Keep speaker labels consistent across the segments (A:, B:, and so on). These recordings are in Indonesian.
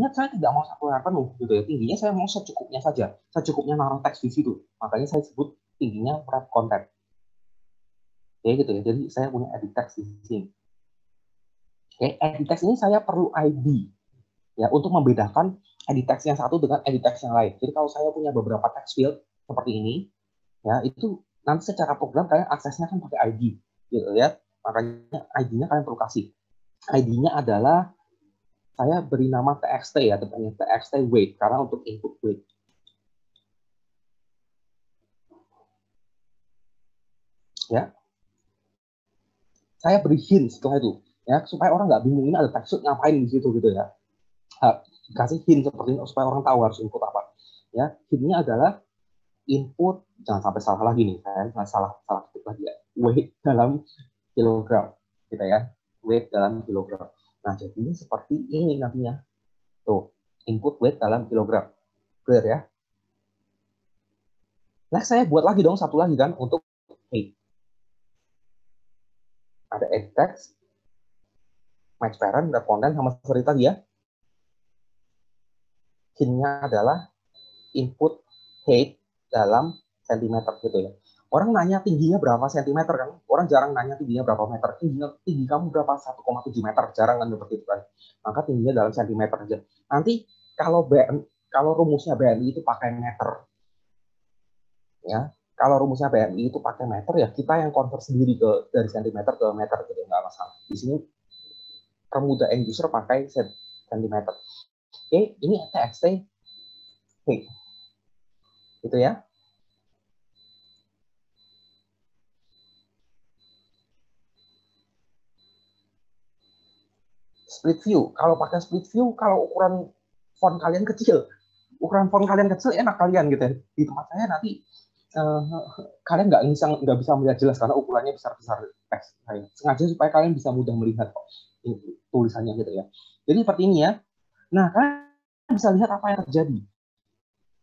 A: tingginya saya tidak mau 1 layar penuh gitu ya. Tingginya saya mau secukupnya saja. Secukupnya naruh teks di situ. Makanya saya sebut tingginya wrap content. Oke, gitu ya. Jadi saya punya edit text di sini. Oke, edit text ini saya perlu ID ya untuk membedakan edit text yang satu dengan edit text yang lain. Jadi kalau saya punya beberapa text field seperti ini, ya itu nanti secara program kalian aksesnya kan pakai ID, gitu ya. Makanya ID-nya kalian perlu kasih. ID-nya adalah saya beri nama txt ya, tepatnya txt weight karena untuk input weight. Ya, saya beri hint setelah itu, ya supaya orang nggak bingung ini ada text ngapain di situ gitu ya. Kasih hint seperti ini supaya orang tahu harus input apa. Ya, hintnya adalah input, jangan sampai salah lagi nih, saya salah ketik lagi ya. Weight dalam kilogram, gitu ya. Weight dalam kilogram. Nah, jadinya seperti ini nantinya. Tuh, input weight dalam kilogram. Clear ya? Nah, saya buat lagi dong satu lagi kan untuk weight. Ada edit text, match parent, wrap content sama seperti tadi ya. Hint-nya adalah input height dalam sentimeter gitu ya. Orang nanya tingginya berapa sentimeter kan? Orang jarang nanya tingginya berapa meter. Tinggi kamu berapa? 1,7 meter. Jarang kan seperti itu kan. Maka tingginya dalam sentimeter aja. Nanti kalau rumusnya BMI itu pakai meter, ya. Kalau rumusnya BMI itu pakai meter ya kita yang convert sendiri dari sentimeter ke meter gitu, nggak masalah. Di sini permudah end user pakai sentimeter. Oke, ini txt gitu ya. Split view. Kalau pakai split view, kalau ukuran font kalian kecil, enak kalian gitu ya. Di tempat saya nanti kalian nggak bisa melihat jelas karena ukurannya besar-besar teks saya. Sengaja supaya kalian bisa mudah melihat tulisannya gitu ya. Jadi seperti ini ya. Nah, kalian bisa lihat apa yang terjadi.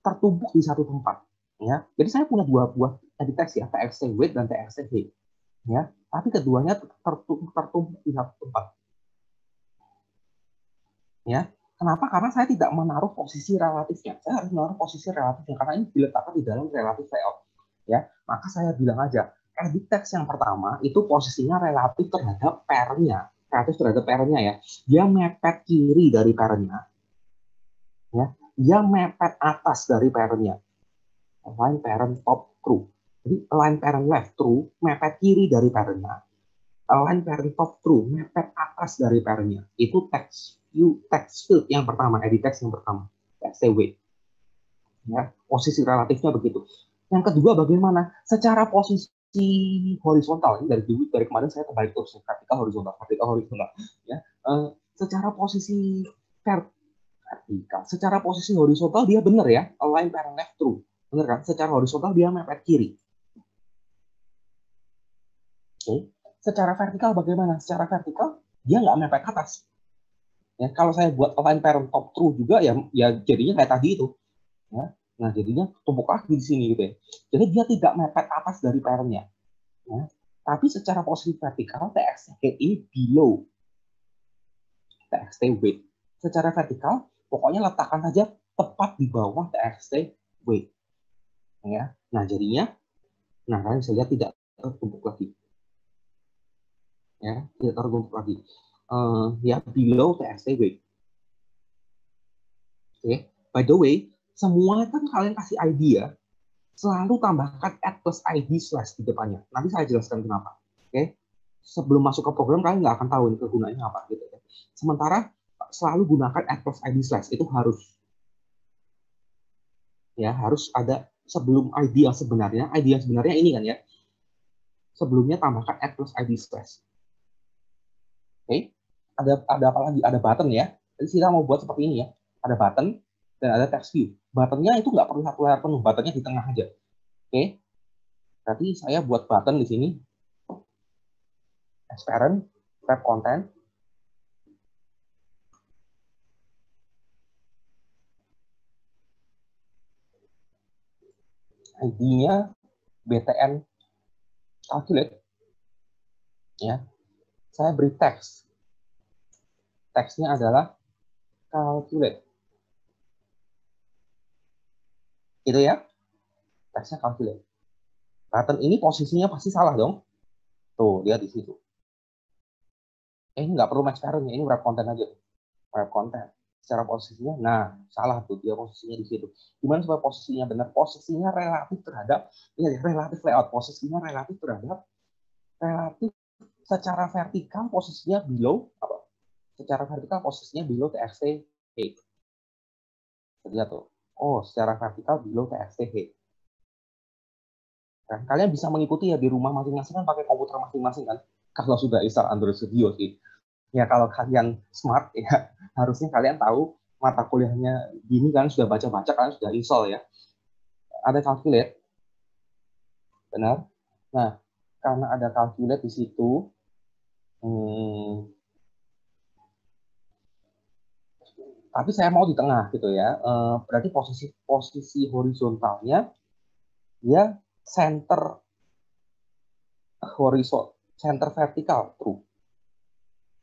A: Tertumpuk di satu tempat. Ya. Jadi saya punya dua buah edit text ya, txt weight dan txt height. Ya. Tapi keduanya tertumpuk di satu tempat. Ya, kenapa? Karena saya tidak menaruh posisi relatifnya. Saya harus menaruh posisi relatifnya karena ini diletakkan di dalam relatif layout. Ya, maka saya bilang aja, edit text yang pertama itu posisinya relatif terhadap parent-nya, ya. Dia mepet kiri dari parent-nya, ya. Dia mepet atas dari parent-nya. Align parent top true. Jadi align parent left true, mepet kiri dari parent-nya. Align parent top true, mepet atas dari parent-nya. Itu text field yang pertama, edit text yang pertama, TXT-weight. Ya, posisi relatifnya begitu. Yang kedua bagaimana? Secara posisi horizontal, ini dari kemarin saya kembali terus vertikal horizontal. Ya, secara posisi vertikal, secara posisi horizontal dia benar ya, align parent left true, benar kan? Secara horizontal dia mepet kiri. Oke. Secara vertikal bagaimana? Secara vertikal dia nggak mepet atas. Ya, kalau saya buat align parent top true juga ya jadinya kayak tadi itu. Ya. Nah, jadinya tumpuk lagi di sini gitu ya. Jadi dia tidak mepet atas dari parentnya. Ya. Tapi secara posisi vertikal txt height ini below txt weight. Secara vertikal pokoknya letakkan saja tepat di bawah txt weight. Ya. Nah, jadinya kalian bisa lihat tidak tertumpuk lagi. Ya, tidak tertumpuk lagi. Ya below txt weight. Oke. By the way, semua kan kalian kasih ID ya, selalu tambahkan add plus ID slash di depannya. Nanti saya jelaskan kenapa. Oke. Sebelum masuk ke program kalian nggak akan tahu ini kegunaannya apa gitu ya. Sementara selalu gunakan add plus ID slash itu harus. Ya, harus ada sebelum ID yang sebenarnya ini kan ya. Sebelumnya tambahkan add plus ID slash. Oke. Ada apa lagi? Ada button ya. Jadi kita mau buat seperti ini ya. Ada button dan ada text view. Buttonnya itu nggak perlu satu layar penuh, buttonnya di tengah aja. Oke. Berarti saya buat button di sini. Transparent, wrap content. ID-nya BTN calculate. Ya. Saya beri teks. Teksnya adalah calculate. Gitu ya. Teksnya calculate. Button ini posisinya pasti salah dong. Tuh, lihat di situ. Ini nggak perlu match parent, ini wrap content aja. Wrap content. Secara posisinya, nah salah tuh dia posisinya di situ. Gimana supaya posisinya benar? Posisinya relatif terhadap, ini relatif layout. Posisinya relatif terhadap, relatif secara vertikal posisinya below apa? Secara vertikal posisinya below txt height. Lihat tuh. Oh, secara vertikal below txt height. Kan? Kalian bisa mengikuti ya di rumah masing-masing kan pakai komputer masing-masing kan. Kalau sudah install Android Studio sih. Ya kalau kalian smart ya harusnya kalian tahu mata kuliahnya gini kan sudah baca-baca kalian sudah install ya. Ada calculate, benar. Nah, karena ada calculate di situ, tapi saya mau di tengah gitu ya. Berarti posisi posisi horizontalnya dia center horizontal, center vertikal true.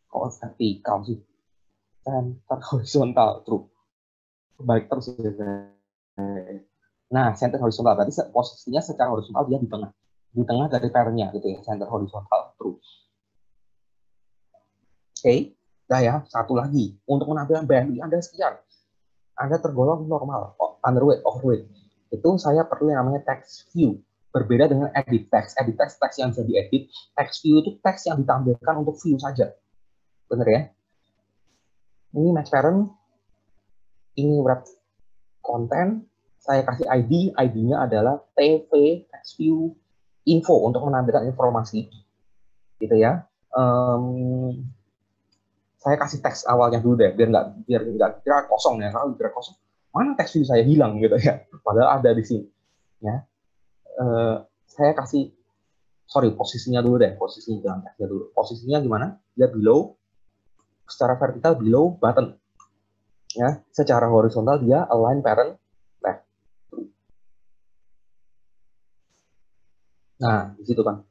A: Kok vertikal sih? Center horizontal true. Balik terus ya. Nah, center horizontal berarti posisinya secara horizontal dia di tengah dari pairnya gitu ya, center horizontal true. Oke, nah ya satu lagi untuk menampilkan BMI Anda sekian, Anda tergolong normal, underweight, overweight. Itu saya perlu yang namanya text view. Berbeda dengan edit text. Edit text, teks yang bisa diedit. Text view itu teks yang ditampilkan untuk view saja. Bener ya? Ini match parent, ini wrap content, saya kasih ID, ID-nya adalah TV text view info untuk menampilkan informasi, gitu ya. Saya kasih teks awalnya dulu deh, biar nggak kira kosong ya. Kalau kira kosong, mana teks view saya hilang gitu ya. Padahal ada di sini. Ya, saya kasih, sorry posisinya dulu deh, posisinya jangan teksnya dulu. Posisinya gimana? Dia below, secara vertikal below button. Ya, secara horizontal dia align parent left. Nah, di situ kan.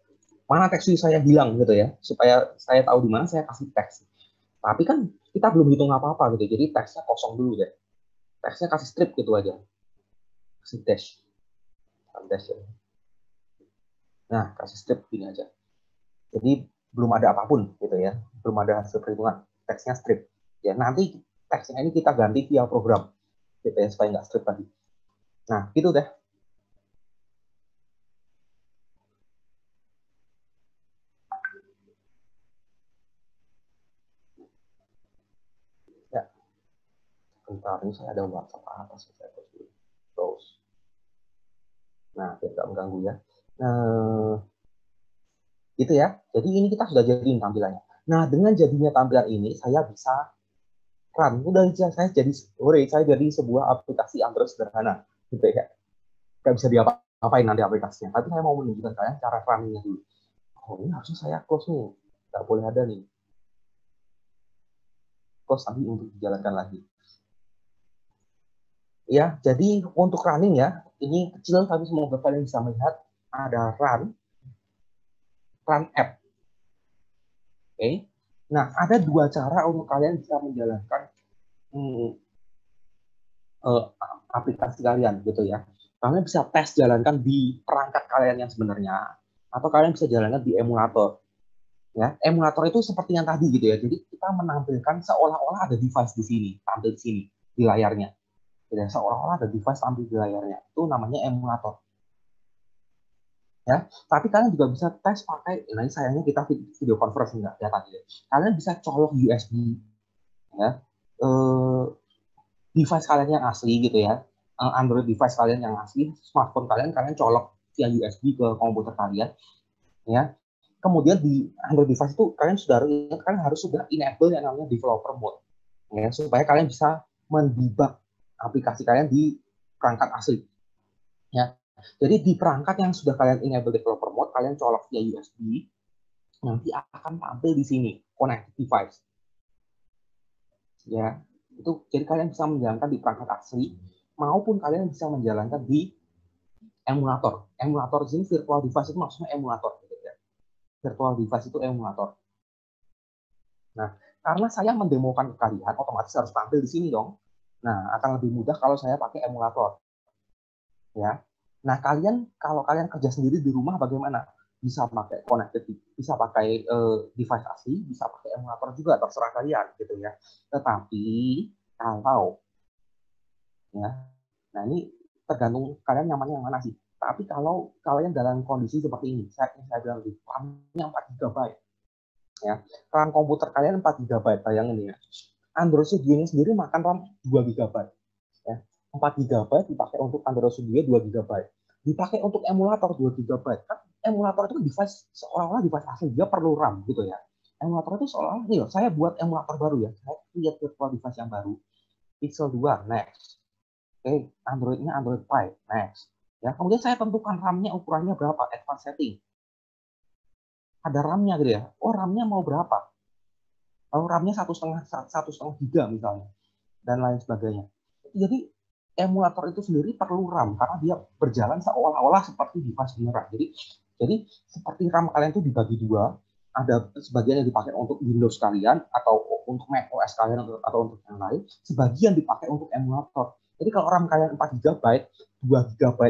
A: Mana teks view saya hilang gitu ya, supaya saya tahu di mana saya kasih teks. Tapi kan kita belum hitung apa-apa gitu, jadi teksnya kosong dulu deh. Teksnya kasih strip gitu aja, kasih dash, dash ya. Nah, kasih strip gini aja. Jadi belum ada apapun gitu ya, belum ada hasil perhitungan, teksnya strip. Ya nanti teksnya ini kita ganti via program gitu ya supaya nggak strip tadi. Nah, gitu deh. Ya, bentar ini saya ada WhatsApp atas saya terus. Nah, biar nggak mengganggu ya. Nah, gitu ya. Jadi ini kita sudah jadiin tampilannya. Nah, dengan jadinya tampilan ini, saya bisa run. Udah saya jadi, saya jadi sebuah aplikasi Android sederhana, gitu ya. Nggak bisa diapa-apain nanti aplikasinya. Tapi saya mau menunjukkan kalian cara runningnya dulu. Oh, ini harusnya saya close nih. Nggak boleh ada nih. Close tadi untuk dijalankan lagi. Ya, jadi untuk running ya, ini kecil tapi semoga kalian bisa melihat ada run app. Oke. Nah, ada dua cara untuk kalian bisa menjalankan hmm, aplikasi kalian gitu ya. Kalian bisa tes jalankan di perangkat kalian yang sebenarnya, atau kalian bisa jalankan di emulator. Ya, emulator itu seperti yang tadi gitu ya. Jadi kita menampilkan seolah-olah ada device di sini, tampil di sini di layarnya. Gitu ya, seolah-olah ada device tampil di layarnya. Itu namanya emulator. Ya, tapi kalian juga bisa tes pakai, nah ini sayangnya kita video conference enggak ya tadi ya. Kalian bisa colok USB ya. Device kalian yang asli gitu ya. Android device kalian yang asli, smartphone kalian colok via USB ke komputer kalian ya. Kemudian di Android device itu kalian harus sudah enable yang namanya developer mode ya, supaya kalian bisa mendebug aplikasi kalian di perangkat asli ya. Jadi di perangkat yang sudah kalian enable developer mode, kalian colok via USB, nanti akan tampil di sini connected device ya. Itu jadi kalian bisa menjalankan di perangkat asli maupun kalian bisa menjalankan di emulator. Emulator di sini virtual device itu maksudnya emulator gitu ya. Virtual device itu emulator. Nah, karena saya mendemokan ke kalian, otomatis harus tampil di sini dong. Nah, akan lebih mudah kalau saya pakai emulator. ya. Nah, kalau kalian kerja sendiri di rumah bagaimana? Bisa pakai connected, bisa pakai device asli, bisa pakai emulator juga, terserah kalian gitu ya. Tetapi kalau ya, nah ini tergantung kalian nyamannya yang mana sih. Tapi kalau kalian dalam kondisi seperti ini, saya bilang di RAM-nya 4 GB ya. RAM komputer kalian 4 GB, bayangin ya. Android Studio ini sendiri makan RAM 2 GB ya. 4 GB dipakai untuk Android Studio 2 GB. Dipakai untuk emulator 2 GB. Kan emulator itu device seolah-olah device asli, dia perlu RAM gitu ya. Emulator itu seolah-olah nih, saya buat emulator baru ya. Saya lihat virtual device yang baru. Pixel 2 next. Oke, Android-nya Android Pie next. Ya, kemudian saya tentukan RAM-nya ukurannya berapa, advanced setting. Ada RAM-nya gitu ya. Oh, RAM-nya mau berapa? Oh, RAM-nya satu setengah giga misalnya, dan lain sebagainya. Jadi emulator itu sendiri perlu RAM karena dia berjalan seolah-olah seperti device beneran. Jadi seperti RAM kalian itu dibagi dua, ada sebagian yang dipakai untuk Windows kalian atau untuk Mac OS kalian atau untuk yang lain, sebagian dipakai untuk emulator. Jadi kalau RAM kalian 4 GB, 2 GB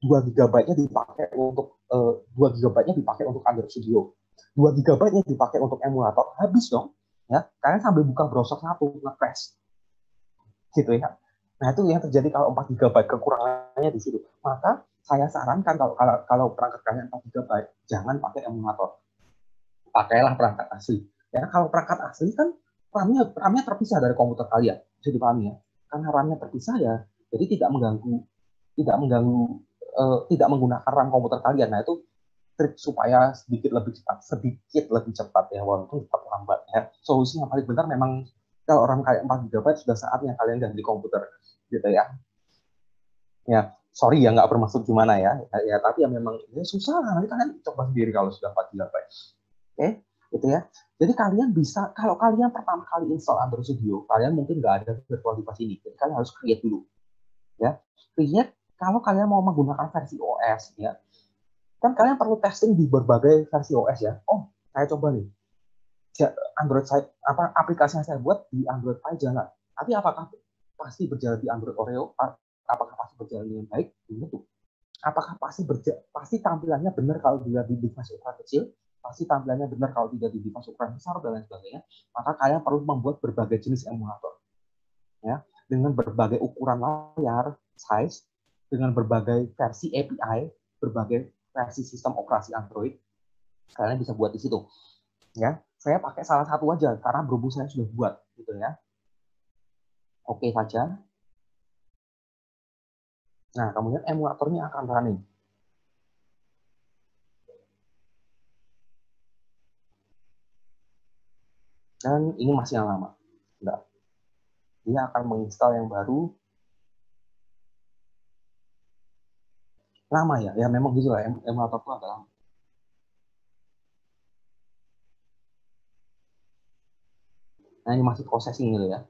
A: 2 GB-nya dipakai untuk 2 GB-nya dipakai untuk Android Studio. 2 GB-nya dipakai untuk emulator, habis dong. Ya, kalian sambil buka browser satu nge-crash. Gitu ya. Nah, itu yang terjadi kalau 4 GB, kekurangannya di situ. Maka saya sarankan kalau perangkat kalian 4 GB, jangan pakai emulator. Pakailah perangkat asli. Ya, kalau perangkat asli kan RAM-nya terpisah dari komputer kalian. Bisa dipahami ya. Karena RAM-nya terpisah ya, jadi tidak mengganggu tidak menggunakan RAM komputer kalian. Nah, itu trik supaya sedikit lebih cepat ya, walaupun tetap lambat ya. Solusi yang paling benar memang kalau RAM kayak 4 GB sudah saatnya kalian ganti komputer gitu ya. Ya, sorry ya nggak bermaksud gimana ya. Ya, tapi ya memang ya susah, nanti kalian coba sendiri kalau sudah 4 GB. Oke, gitu ya. Jadi kalian bisa, kalau kalian pertama kali install Android Studio, kalian mungkin nggak ada virtual device ini. Jadi kalian harus create dulu. Ya, create kalau kalian mau menggunakan versi OS ya, kan kalian perlu testing di berbagai versi OS ya. Oh, saya coba nih Android saya aplikasi yang saya buat di Android Pie jalan. Tapi apakah pasti berjalan di Android Oreo? Apakah pasti berjalan dengan baik? Belum tentu. Apakah pasti tampilannya benar kalau dia di device ukuran kecil? Pasti tampilannya benar kalau tidak di device ukuran besar dan lain sebagainya. Maka kalian perlu membuat berbagai jenis emulator ya, dengan berbagai ukuran layar, size, dengan berbagai versi API, berbagai versi sistem operasi Android, kalian bisa buat di situ. Ya, saya pakai salah satu aja karena berhubung saya sudah buat, gitu ya. Oke saja. Nah, kemudian emulatornya akan running. Dan ini masih yang lama. Enggak. Dia akan menginstal yang baru. Lama ya? Ya memang gitu lah, emulator itu agak lama. Nah, ini masih processing gitu ya.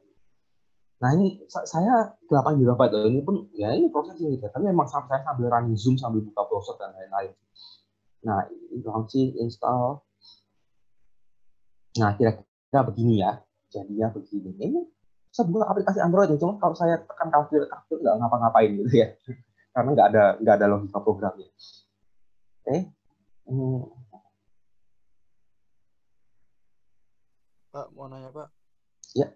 A: Nah, ini saya 8 GB loh. Ini pun ya ini processing gitu. Tapi memang saya sambil running Zoom, sambil buka browser dan lain-lain. Nah, launching, install. Nah, kira-kira begini ya. Jadinya begini. Ini sebuah aplikasi Android ya. Cuma kalau saya tekan kafir nggak ngapa-ngapain gitu ya. Karena nggak ada logika programnya. Oke.
B: Pak, mau nanya Pak.
A: Ya.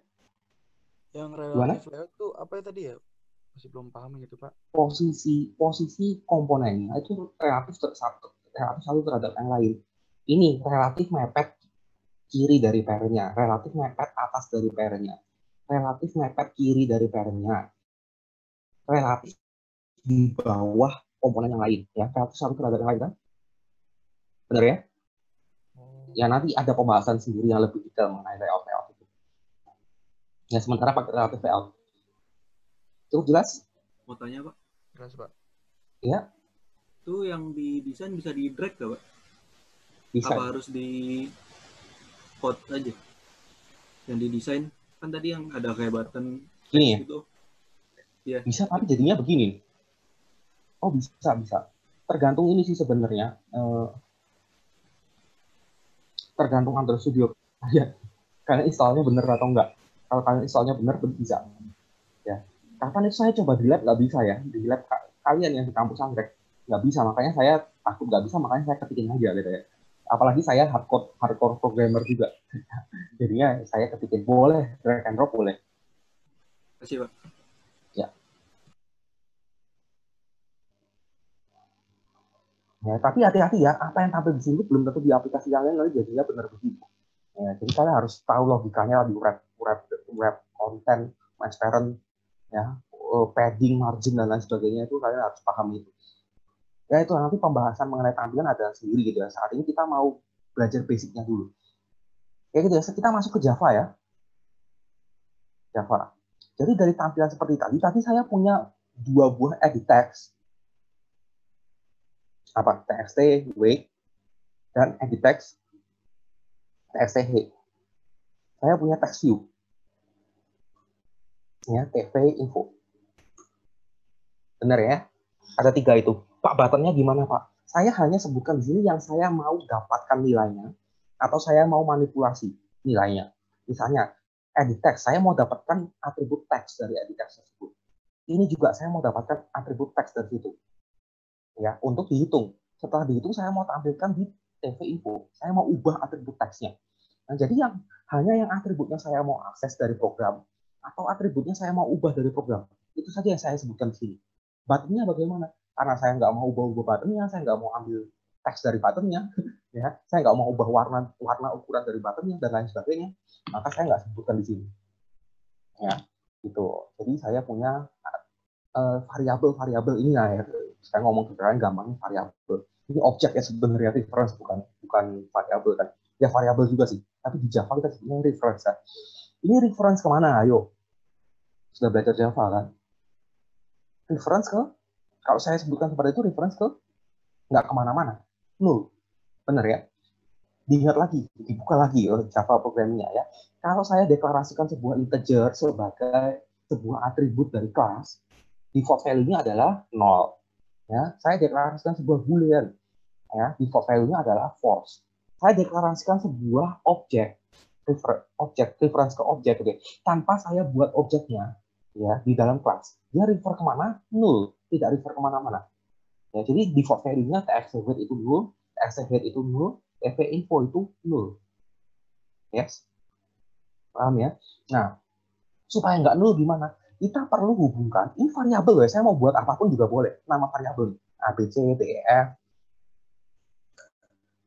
B: Yang
A: Gimana?
B: relatif layout itu apa ya tadi ya? Masih belum paham gitu Pak.
A: Posisi komponennya itu relatif satu terhadap yang lain. Ini relatif mepet kiri dari parentnya, relatif mepet atas dari parentnya, relatif mepet kiri dari parentnya, relatif di bawah komponen yang lain. Ya, relatif satu terhadap yang lain kan? Benar ya? Ya nanti ada pembahasan sendiri yang lebih detail mengenai layout itu. Ya sementara pakai relatif layout. Cukup jelas?
C: Mau tanya Pak?
B: Jelas Pak.
A: Ya.
C: Itu yang didesain bisa di drag gak Pak?
A: Bisa.
C: Apa harus di code aja? Yang didesain kan tadi yang ada kayak button
A: Gini
C: gitu. Ya.
A: Bisa tapi jadinya begini. Oh bisa. Tergantung ini sih sebenarnya. Tergantung Android Studio. Ya. Kalian installnya bener atau enggak. Kalau kalian installnya bener bisa. Ya. Kapan itu saya coba di lab nggak bisa ya. Di lab kalian yang di kampus anggrek nggak bisa, makanya saya takut nggak bisa, makanya saya ketikin aja gitu ya. Apalagi saya hardcore programmer juga, jadinya saya ketikin boleh drag and drop boleh.
C: Kasih Pak.
A: Ya. Ya, tapi hati-hati ya, apa yang tampil di sini belum tentu di aplikasi yang lain lalu jadinya benar begitu. Ya, jadi kalian harus tahu logikanya di wrap konten, transparent, ya, padding, margin dan lain sebagainya itu kalian harus paham itu. Ya itu nanti pembahasan mengenai tampilan ada sendiri gitu ya. Saat ini kita mau belajar basicnya dulu. Ya gitu ya, kita masuk ke Java ya. Java. Jadi dari tampilan seperti tadi saya punya dua buah edit text. Apa? TXT, wait, dan edit text, TXT, head. Saya punya text view. Ya, TV, info. Benar ya? Ada 3 itu. Pak, buttonnya gimana Pak? Saya hanya sebutkan di sini yang saya mau dapatkan nilainya, atau saya mau manipulasi nilainya. Misalnya, edit text, saya mau dapatkan atribut teks dari edit text tersebut. Ini juga saya mau dapatkan atribut teks dari situ. Ya, untuk dihitung. Setelah dihitung, saya mau tampilkan di TV info. Saya mau ubah atribut teksnya. Nah, jadi hanya yang atributnya saya mau akses dari program, atau atributnya saya mau ubah dari program. Itu saja yang saya sebutkan di sini. Buttonnya bagaimana? Karena saya nggak mau ubah-ubah buttonnya, saya nggak mau ambil teks dari buttonnya, ya, saya nggak mau ubah warna ukuran dari buttonnya dan lain sebagainya, maka saya nggak sebutkan di sini. Ya, gitu. Jadi saya punya variabel ini ya. Saya ngomong keren gampang variabel. Ini objek ya sebenarnya, reference bukan variabel kan. Ya variabel juga sih. Tapi di Java kita sebutnya reference kan. Ini reference kemana? Ayo. Sudah belajar Java kan? Reference ke, kalau saya sebutkan seperti itu, reference ke nggak kemana-mana. Null. Benar ya? Diingat lagi, dibuka lagi oleh Java programmingnya ya. Kalau saya deklarasikan sebuah integer sebagai sebuah atribut dari kelas, default value-nya adalah 0. Ya, saya deklarasikan sebuah boolean. Ya, default value-nya adalah false. Saya deklarasikan sebuah objek, reference ke objek, gitu. Tanpa saya buat objeknya, ya, di dalam kelas. Dia refer kemana? Null, tidak refer kemana-mana. Ya, jadi default value-nya txtWait itu null, txtHead itu null, tvinfo itu null. Yes, paham ya? Nah, supaya nggak null gimana? Kita perlu hubungkan, ini variabel ya, saya mau buat apapun juga boleh, nama variabel. A, B, C, D, E, F,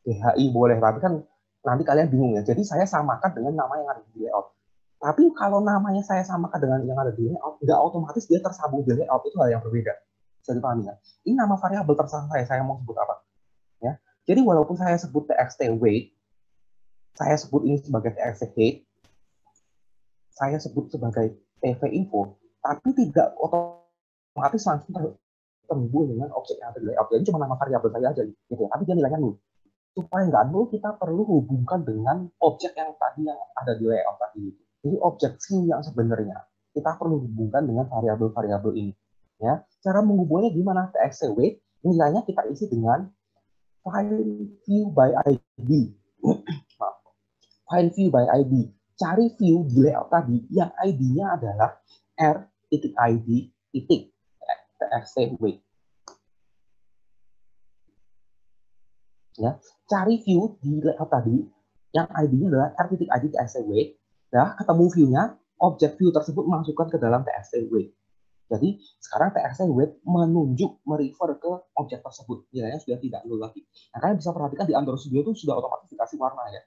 A: DHI boleh, tapi kan nanti kalian bingung ya. Jadi saya samakan dengan nama yang ada di layout. Tapi kalau namanya saya samakan dengan yang ada di layout, nggak otomatis dia tersambung di layout, itu hal yang berbeda. Bisa dipahami ya? Ini nama variabel terserah saya mau sebut apa. Ya. Jadi walaupun saya sebut txt weight, saya sebut ini sebagai txt height, saya sebut sebagai tv info, tapi tidak otomatis langsung terhubung dengan objek yang ada di layout. Jadi cuma nama variabel saya aja gitu. Tapi dia nilainya null. Supaya nggak null, kita perlu hubungkan dengan objek yang tadi yang ada di layout tadi. Jadi objek view yang sebenarnya kita perlu hubungkan dengan variabel-variabel ini. Ya, cara menghubungnya gimana? txt weight nilainya kita isi dengan find view by ID. Find view by ID. Cari view di layout tadi yang ID-nya adalah r.id txt weight. Ya, cari view di layout tadi yang ID-nya adalah r.id txt weight. Ya, ketemu view-nya, objek view tersebut masukkan ke dalam txt weight. Jadi sekarang txt weight menunjuk merefer ke objek tersebut, nilainya sudah tidak null lagi. Nah, kalian bisa perhatikan di Android Studio itu sudah otomatis dikasih warna ya.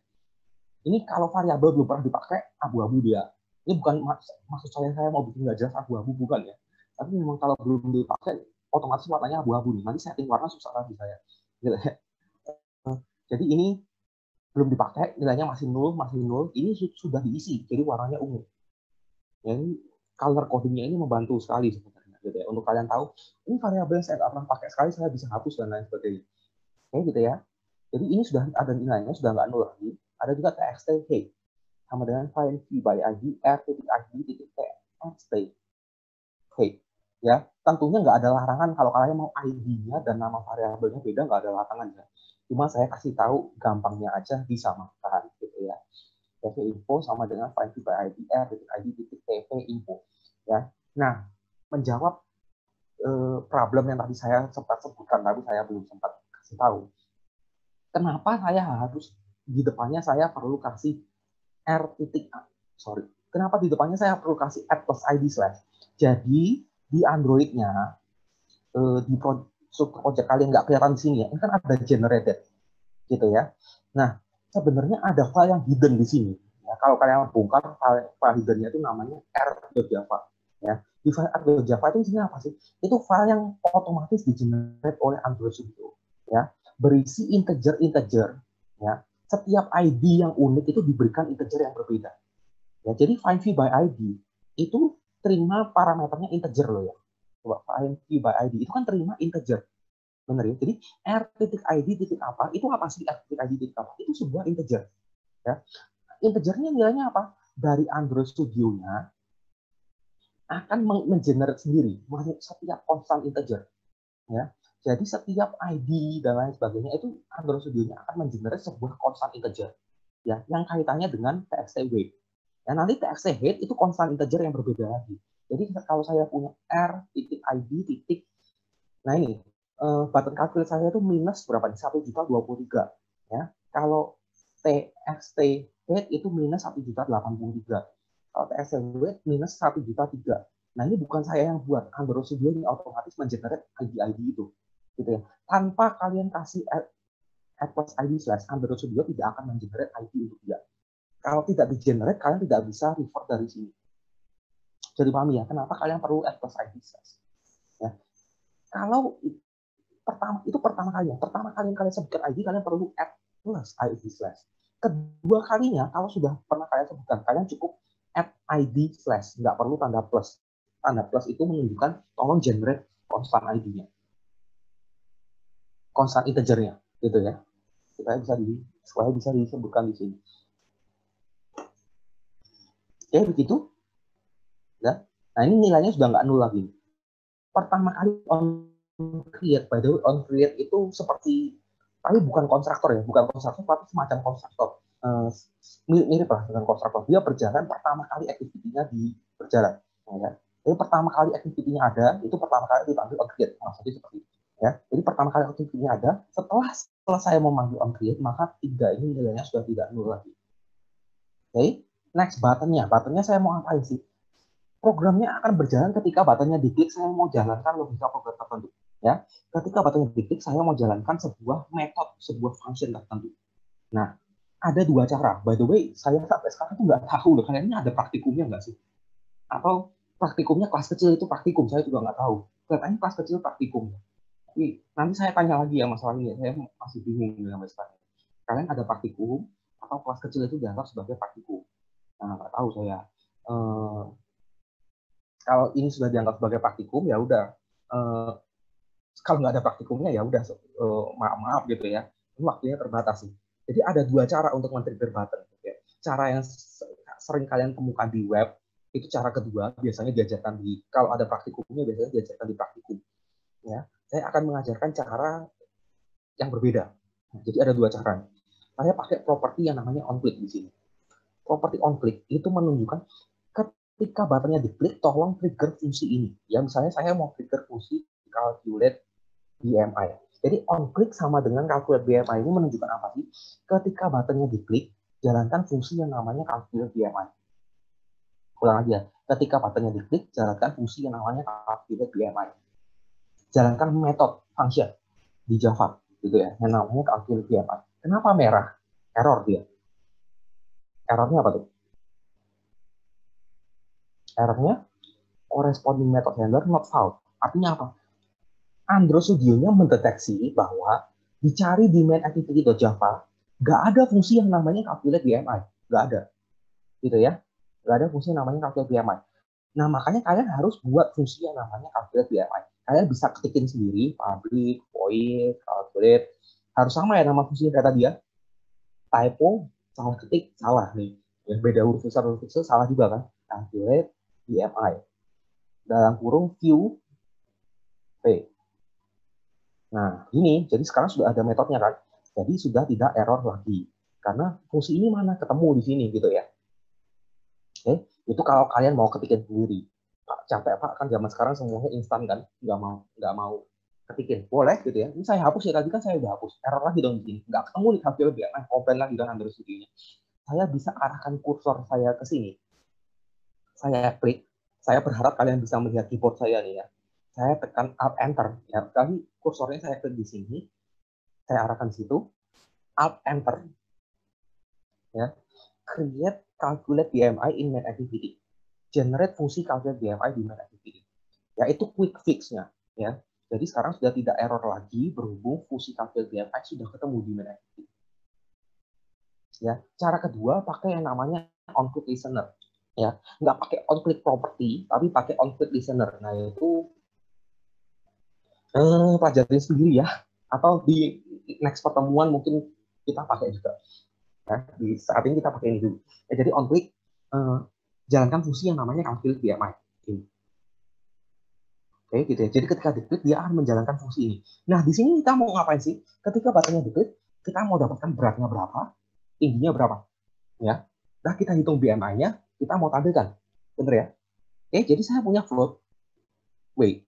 A: Ini kalau variabel belum pernah dipakai, abu-abu dia. Ini bukan maksud saya mau bikin nggak jelas abu-abu, bukan ya. Tapi memang kalau belum dipakai, otomatis warnanya abu-abu nih. Nanti setting warna susah lagi saya. Jadi ini belum dipakai, nilainya masih nol. Ini sudah diisi, jadi warnanya ungu. Jadi color codingnya ini membantu sekali sebenarnya. Gitu ya. Untuk kalian tahu, ini variabel yang saya nggak pernah pakai sekali, saya bisa hapus dan lain sebagainya. Oke, gitu ya. Jadi ini sudah ada nilainya, sudah nggak nol lagi. Ada juga txt height sama dengan find view by id r.id.txt height. Ya, tentunya nggak ada larangan kalau kalian mau ID-nya dan nama variabelnya beda, nggak ada larangan ya. Cuma saya kasih tahu gampangnya aja disamakan gitu ya. TV info sama dengan find by ID r.id.tv info ya. Nah, menjawab problem yang tadi saya sempat sebutkan, tapi saya belum sempat kasih tahu. Kenapa saya harus di depannya saya perlu kasih Kenapa di depannya saya perlu kasih @+ id/. Jadi di Android-nya di project kalian nggak kelihatan di sini ya, ini kan ada generated gitu ya. Nah, sebenarnya ada file yang hidden di sini. Ya, kalau kalian bongkar file hiddennya itu namanya r.java. Ya, di file r.java itu isinya apa sih? Itu file yang otomatis di-generate oleh Android Studio. Ya, berisi integer. Ya, setiap ID yang unik itu diberikan integer yang berbeda. Ya, jadi find v by ID itu terima parameternya integer loh ya. Coba find v by ID itu kan terima integer. Benar ya? Jadi r.id apa? Itu apa sih r.id apa? Itu sebuah integer. Ya. Integernya nilainya apa? Dari Android Studio-nya akan mengenerate sendiri setiap konstan integer. Ya. Jadi setiap ID dan lain sebagainya itu Android Studio-nya akan mengenerate sebuah konstan integer. Ya, yang kaitannya dengan txt weight. Ya, nanti txt height itu konstan integer yang berbeda lagi. Jadi kalau saya punya r.id nah ini button calculate saya itu minus berapa nih? 1.023 ya. Kalau txt height itu minus 1.083. Kalau txt weight minus 1.003. Nah, ini bukan saya yang buat, Android Studio ini otomatis mengenerate ID itu. Gitu ya. Tanpa kalian kasih @+id/, Android Studio tidak akan mengenerate ID untuk dia. Kalau tidak di-generate, kalian tidak bisa refer dari sini. Jadi paham ya, kenapa kalian perlu @+id/. Ya. Kalau pertama kali kalian sebutkan ID, kalian perlu @+id/. Kedua kalinya, kalau sudah pernah kalian sebutkan, kalian cukup @id/, nggak perlu tanda plus. Tanda plus itu menunjukkan tolong generate konstan ID-nya, konstan integernya, gitu ya. Supaya bisa disebutkan di sini. Oke, begitu. Ya. Nah, ini nilainya sudah nggak nol lagi. Pertama kali on create, by the way, on create itu seperti, tapi bukan konstruktor ya, tapi semacam konstruktor. Mirip lah dengan konstruktor. Dia berjalan pertama kali activity-nya berjalan. Ya. Jadi pertama kali activity-nya ada, itu pertama kali dipanggil on create. Maksudnya seperti itu. Ya. Jadi pertama kali activity-nya ada, setelah saya memanggil on create, maka 3 ini nilainya sudah tidak nol lagi. Oke. Next, button-nya. Button-nya saya mau ngapain sih? Programnya akan berjalan ketika button-nya diklik, saya mau jalankan logika program tertentu. Ya, ketika button-nya diklik, saya mau jalankan sebuah metode, sebuah function tertentu. Nah, ada 2 cara. By the way, saya sampai sekarang tuh nggak tahu loh, kalian ini ada praktikumnya nggak sih? Atau praktikumnya kelas kecil itu praktikum, saya juga nggak tahu. Kelihatannya kelas kecil praktikum. Tapi nanti saya tanya lagi ya masalah ini, saya masih bingung sampai sekarang. Kalian ada praktikum atau kelas kecil itu dianggap sebagai praktikum? Nah, nggak tahu saya. Kalau ini sudah dianggap sebagai praktikum, ya udah. Kalau nggak ada praktikumnya, ya udah, maaf gitu ya. Ini waktunya terbatas sih. Jadi ada 2 cara untuk men-trigger button. Ya. Cara yang sering kalian temukan di web, itu cara kedua, biasanya diajarkan kalau ada praktikumnya, biasanya diajarkan di praktikum. Ya. Saya akan mengajarkan cara yang berbeda. Jadi ada 2 cara. Saya pakai properti yang namanya onClick di sini. Properti onClick itu menunjukkan ketika buttonnya diklik, tolong trigger fungsi ini. Ya, misalnya saya mau trigger fungsi calculate BMI. Jadi onClick sama dengan calculate BMI ini menunjukkan apa sih? Ketika buttonnya diklik, jalankan fungsi yang namanya calculate BMI. Ulang lagi ya. Ketika buttonnya diklik, jalankan fungsi yang namanya calculate BMI. Jalankan metode function di Java, gitu ya, yang namanya calculate BMI. Kenapa merah? Error dia. Errornya apa tuh? Errornya corresponding method handler not found. Artinya apa? Android Studio-nya mendeteksi bahwa dicari di main activity.java, nggak ada fungsi yang namanya calculate BMI. Nggak ada. Gitu ya. Nggak ada fungsi yang namanya calculate BMI. Nah, makanya kalian harus buat fungsi yang namanya calculate BMI. Kalian bisa ketikin sendiri, public, void, calculate. Harus sama ya nama fungsinya data dia. Typo, salah ketik, salah nih. Yang beda huruf besar salah juga kan. Calculate BMI. Dalam kurung Q, P. Nah, ini, jadi sekarang sudah ada metodenya kan. Jadi sudah tidak error lagi. Karena fungsi ini mana ketemu di sini gitu ya. Oke, itu kalau kalian mau ketikin sendiri. Pak, capek Pak, kan zaman sekarang semuanya instan kan, nggak mau ketikin. Boleh gitu ya. Ini saya hapus ya, tadi kan saya udah hapus. Error lagi dong di sini. Nggak ketemu nih hasil BMI, komplain lagi kan Android Studio-nya. Saya bisa arahkan kursor saya ke sini. Saya klik. Saya berharap kalian bisa melihat keyboard saya nih ya. Saya tekan Alt Enter. Ya, kali kursornya saya klik di sini. Saya arahkan di situ. Alt Enter. Ya. Create calculate BMI in main activity. Generate fungsi calculate BMI di main activity. Ya, itu quick fix-nya. Ya. Jadi sekarang sudah tidak error lagi berhubung fungsi calculate BMI sudah ketemu di main activity. Ya, cara kedua pakai yang namanya on-click listener. Ya, nggak pakai on-click property, tapi pakai on-click listener. Nah, itu pelajarin sendiri ya. Atau di next pertemuan mungkin kita pakai juga. Ya, di saat ini kita pakai ini dulu. Ya, jadi on-click, jalankan fungsi yang namanya calculate BMI. Ini. Oke, gitu ya. Jadi ketika diklik, dia akan menjalankan fungsi ini. Nah, di sini kita mau ngapain sih? Ketika buttonnya diklik, kita mau dapatkan beratnya berapa, tingginya berapa. Ya. Nah, kita hitung BMI-nya, kita mau tampilkan. Bener ya? Oke, jadi saya punya float weight.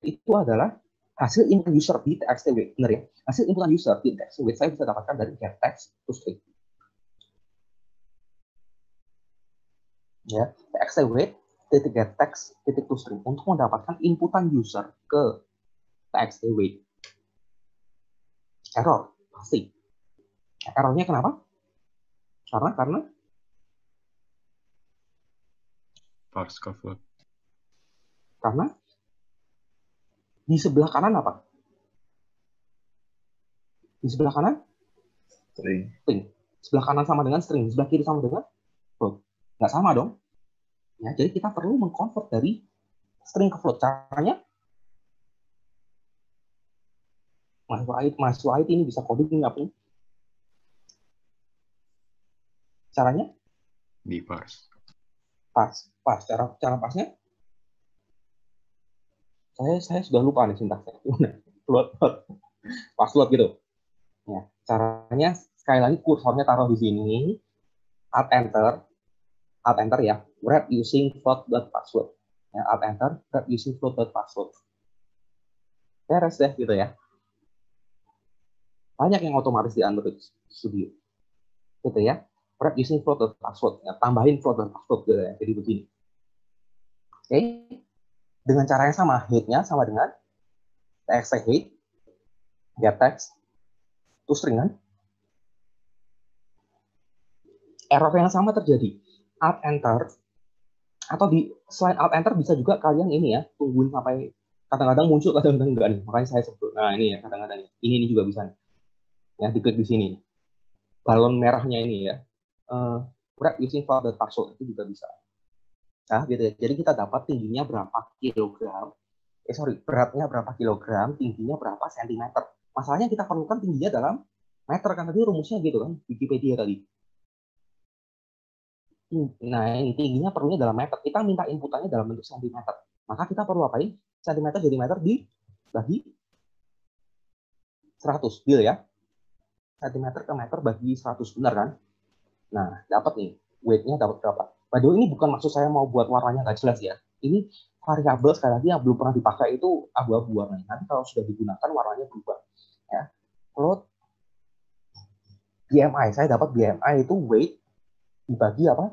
A: Itu adalah hasil input user di txt weight. Bener ya? Hasil input user di txt weight saya bisa dapatkan dari get text to string. Ya, txt weight titik get text titik to string untuk mendapatkan inputan user ke txt weight. Error pasti. Errornya kenapa? Karena
D: Parse ke float.
A: karena di sebelah kanan apa? Di sebelah kanan
D: String.
A: Sebelah kanan sama dengan string, sebelah kiri sama dengan float. Nggak sama dong. Ya, jadi kita perlu mengkonvert dari string ke float. Caranya mahasiswa IT ini bisa coding apa nih? Caranya?
D: Di parse.
A: Pas. Cara pasnya? Saya sudah lupa nih sintaksnya. Float. Pas float gitu. Ya, caranya sekali lagi kursornya taruh di sini. Alt enter ya. Wrap using float.password. Ya, alt enter, wrap using float.password. Beres deh gitu ya. Banyak yang otomatis di Android Studio. Gitu ya. Wrap using float.password. Ya, tambahin float.password gitu ya. Jadi begini. Oke. Dengan cara yang sama, head-nya sama dengan txt head, get text, to string kan. Error yang sama terjadi. Alt enter atau di selain alt enter bisa juga kalian ini ya, tungguin sampai kadang-kadang muncul, kadang-kadang enggak nih. Makanya saya sebut. Nah, ini ya kadang-kadang ini juga bisa. Ya, diklik di sini. Balon merahnya ini ya. Wrap using float.password itu juga bisa. Nah, gitu ya. Jadi kita dapat tingginya berapa kilogram. Beratnya berapa kilogram, tingginya berapa sentimeter. Masalahnya kita perlukan tingginya dalam meter, kan tadi rumusnya gitu kan, Wikipedia tadi. Nah, ini tingginya perlunya dalam meter. Kita minta inputannya dalam bentuk sentimeter. Maka kita perlu apain? Sentimeter jadi meter dibagi 100, deal ya. Sentimeter ke meter bagi 100, benar kan? Nah, dapat nih. Weight-nya dapat berapa? By the way, ini bukan maksud saya mau buat warnanya nggak jelas ya. Ini variabel sekali lagi yang belum pernah dipakai itu abu-abu warnanya. Nanti kalau sudah digunakan warnanya berubah. Ya. Float BMI, saya dapat BMI itu weight dibagi apa?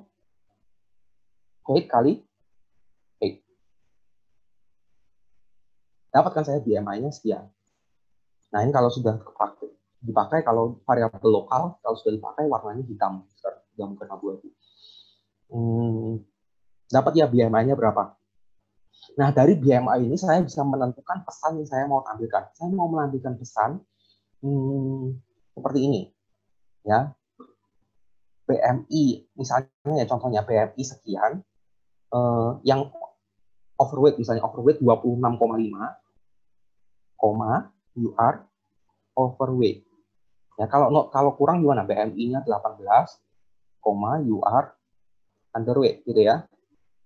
A: Weight kali height. Dapatkan saya BMI-nya sekian. Nah, ini kalau sudah dipakai kalau variabel lokal, kalau sudah dipakai warnanya hitam, sudah bukan abu-abu. Dapat ya BMI-nya berapa? Nah, dari BMI ini saya bisa menentukan pesan yang saya mau tampilkan. Saya mau menampilkan pesan seperti ini, ya. BMI, misalnya ya contohnya BMI sekian, yang overweight misalnya overweight 26,5, you are overweight. Ya, kalau kurang gimana? BMI-nya 18, you are underweight gitu ya.